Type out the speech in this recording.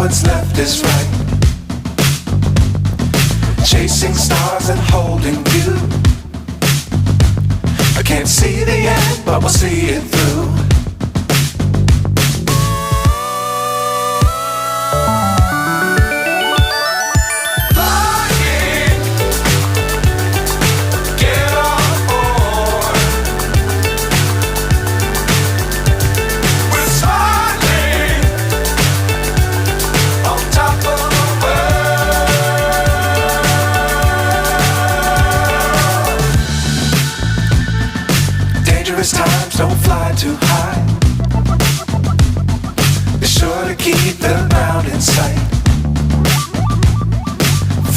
what's left is right. Chasing stars and holding you. I can't see the end, but we'll see it through. Dangerous times, don't fly too high. Be sure to keep the ground in sight.